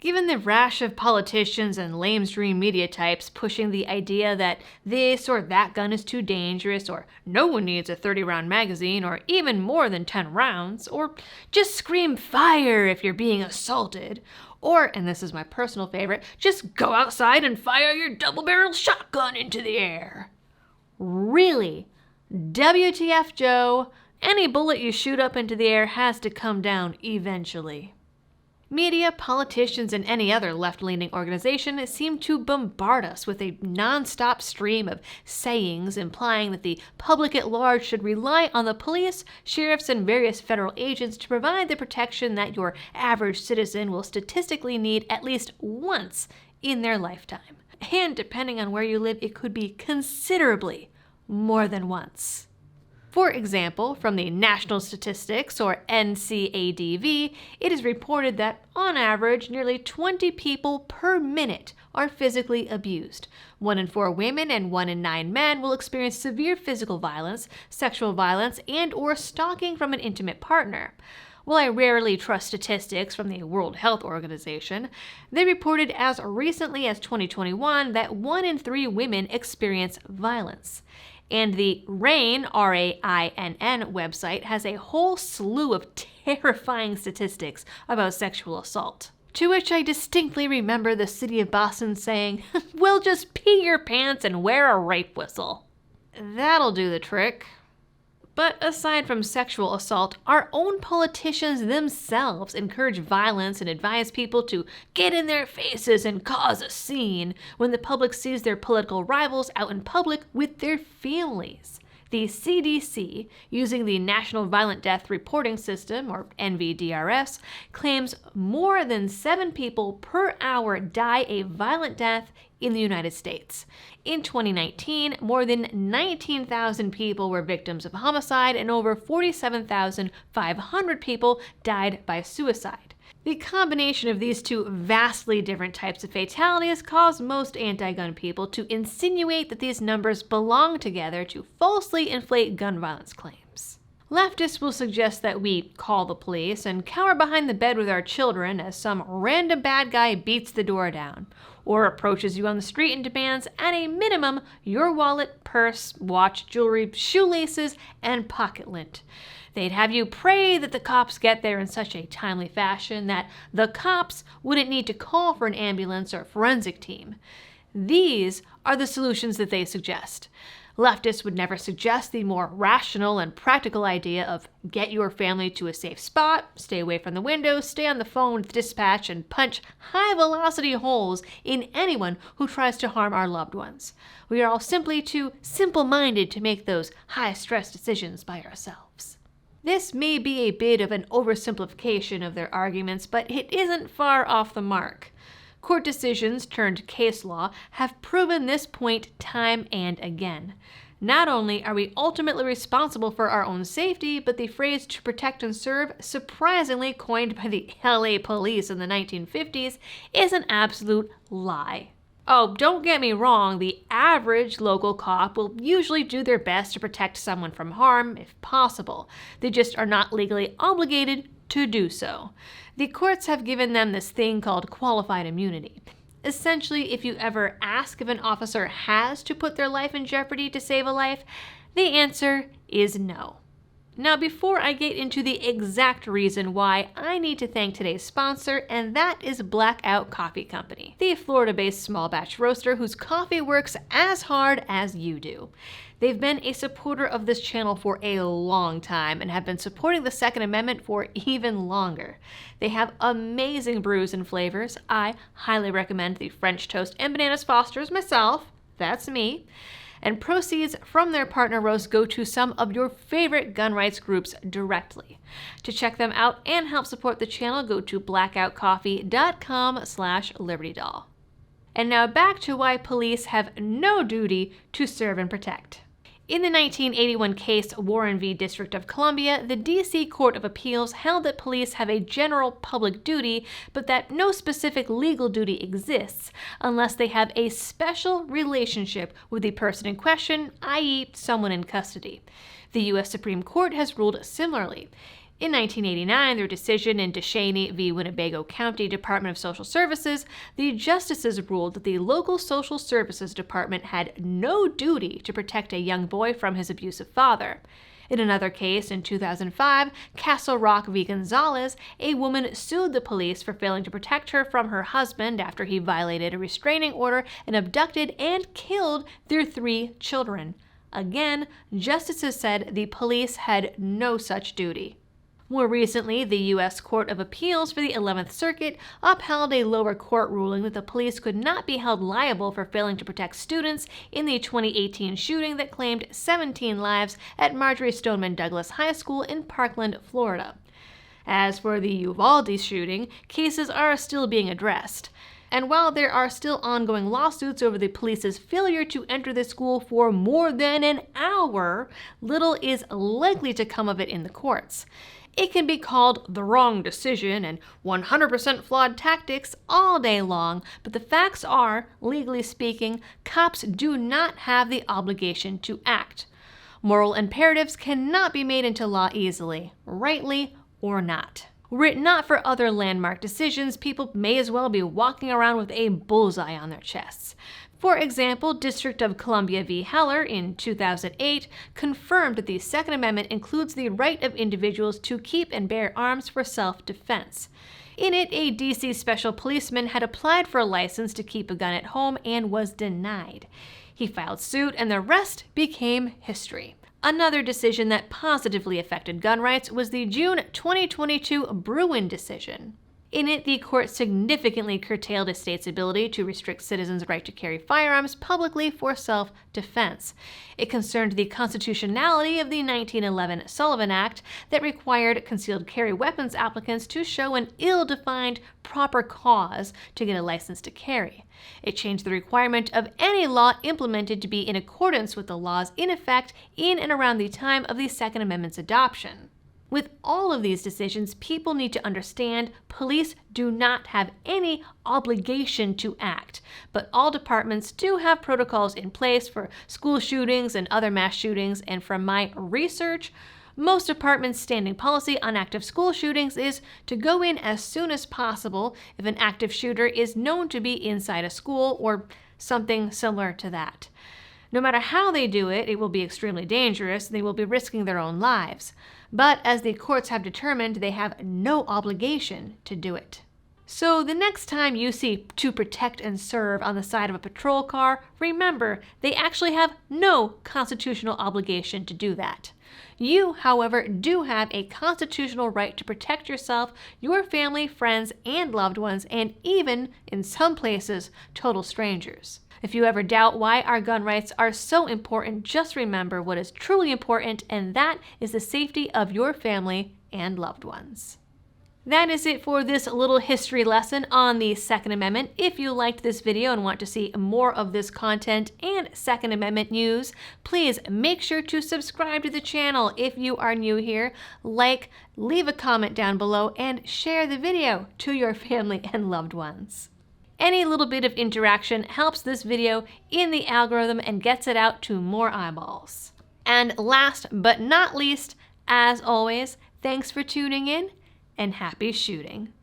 Given the rash of politicians and lamestream media types pushing the idea that this or that gun is too dangerous, or no one needs a 30-round magazine, or even more than 10 rounds, or just scream fire if you're being assaulted, or, and this is my personal favorite, just go outside and fire your double-barrel shotgun into the air. Really? WTF, Joe? Any bullet you shoot up into the air has to come down eventually. Media, politicians, and any other left-leaning organization seem to bombard us with a non-stop stream of sayings implying that the public at large should rely on the police, sheriffs, and various federal agents to provide the protection that your average citizen will statistically need at least once in their lifetime. And depending on where you live, it could be considerably more than once. For example, from the National Statistics, or NCADV, it is reported that, on average, nearly 20 people per minute are physically abused. 1 in 4 women and 1 in 9 men will experience severe physical violence, sexual violence, and/or stalking from an intimate partner. While I rarely trust statistics from the World Health Organization, they reported as recently as 2021 that 1 in 3 women experience violence. And the RAINN, R-A-I-N-N website has a whole slew of terrifying statistics about sexual assault. To which I distinctly remember the city of Boston saying, "We'll just pee your pants and wear a rape whistle." That'll do the trick. But aside from sexual assault, our own politicians themselves encourage violence and advise people to get in their faces and cause a scene when the public sees their political rivals out in public with their families. The CDC, using the National Violent Death Reporting System, or NVDRS, claims more than 7 people per hour die a violent death in the United States. In 2019, more than 19,000 people were victims of homicide and over 47,500 people died by suicide. The combination of these two vastly different types of fatalities caused most anti-gun people to insinuate that these numbers belong together to falsely inflate gun violence claims. Leftists will suggest that we call the police and cower behind the bed with our children as some random bad guy beats the door down, or approaches you on the street and demands, at a minimum, your wallet, purse, watch, jewelry, shoelaces, and pocket lint. They'd have you pray that the cops get there in such a timely fashion that the cops wouldn't need to call for an ambulance or forensic team. These are the solutions that they suggest. Leftists would never suggest the more rational and practical idea of get your family to a safe spot, stay away from the windows, stay on the phone with dispatch, and punch high-velocity holes in anyone who tries to harm our loved ones. We are all simply too simple-minded to make those high-stress decisions by ourselves. This may be a bit of an oversimplification of their arguments, but it isn't far off the mark. Court decisions turned case law have proven this point time and again. Not only are we ultimately responsible for our own safety, but the phrase "to protect and serve," surprisingly coined by the LA police in the 1950s, is an absolute lie. Oh, don't get me wrong, the average local cop will usually do their best to protect someone from harm, if possible. They just are not legally obligated to do so. The courts have given them this thing called qualified immunity. Essentially, if you ever ask if an officer has to put their life in jeopardy to save a life, the answer is no. Now, before I get into the exact reason why, I need to thank today's sponsor, and that is Blackout Coffee Company, the Florida-based small batch roaster whose coffee works as hard as you do. They've been a supporter of this channel for a long time and have been supporting the Second Amendment for even longer. They have amazing brews and flavors. I highly recommend the French Toast and Bananas Fosters myself. That's me. And proceeds from their partner roast go to some of your favorite gun rights groups directly. To check them out and help support the channel, go to blackoutcoffee.com/libertydoll. And now back to why police have no duty to serve and protect. In the 1981 case Warren v. District of Columbia, the D.C. Court of Appeals held that police have a general public duty, but that no specific legal duty exists unless they have a special relationship with the person in question, i.e., someone in custody. The U.S. Supreme Court has ruled similarly. In 1989, their decision in DeShaney v. Winnebago County Department of Social Services, the justices ruled that the local social services department had no duty to protect a young boy from his abusive father. In another case, in 2005, Castle Rock v. Gonzalez, a woman sued the police for failing to protect her from her husband after he violated a restraining order and abducted and killed their 3 children. Again, justices said the police had no such duty. More recently, the U.S. Court of Appeals for the 11th Circuit upheld a lower court ruling that the police could not be held liable for failing to protect students in the 2018 shooting that claimed 17 lives at Marjory Stoneman Douglas High School in Parkland, Florida. As for the Uvalde shooting, cases are still being addressed. And while there are still ongoing lawsuits over the police's failure to enter the school for more than an hour, little is likely to come of it in the courts. It can be called the wrong decision and 100% flawed tactics all day long, but the facts are, legally speaking, cops do not have the obligation to act. Moral imperatives cannot be made into law easily, rightly or not. Were it not for other landmark decisions, people may as well be walking around with a bullseye on their chests. For example, District of Columbia v. Heller in 2008 confirmed that the Second Amendment includes the right of individuals to keep and bear arms for self-defense. In it, a D.C. special policeman had applied for a license to keep a gun at home and was denied. He filed suit, and the rest became history. Another decision that positively affected gun rights was the June 2022 Bruen decision. In it, the court significantly curtailed a state's ability to restrict citizens' right to carry firearms publicly for self-defense. It concerned the constitutionality of the 1911 Sullivan Act that required concealed carry weapons applicants to show an ill-defined proper cause to get a license to carry. It changed the requirement of any law implemented to be in accordance with the laws in effect in and around the time of the Second Amendment's adoption. With all of these decisions, people need to understand police do not have any obligation to act, but all departments do have protocols in place for school shootings and other mass shootings, and from my research, most departments' standing policy on active school shootings is to go in as soon as possible if an active shooter is known to be inside a school or something similar to that. No matter how they do it, it will be extremely dangerous and they will be risking their own lives. But as the courts have determined, they have no obligation to do it. So the next time you see "to protect and serve" on the side of a patrol car, remember, they actually have no constitutional obligation to do that. You, however, do have a constitutional right to protect yourself, your family, friends, and loved ones, and even, in some places, total strangers. If you ever doubt why our gun rights are so important, just remember what is truly important, and that is the safety of your family and loved ones. That is it for this little history lesson on the Second Amendment. If you liked this video and want to see more of this content and Second Amendment news, please make sure to subscribe to the channel if you are new here, like, leave a comment down below, and share the video to your family and loved ones. Any little bit of interaction helps this video in the algorithm and gets it out to more eyeballs. And last but not least, as always, thanks for tuning in and happy shooting.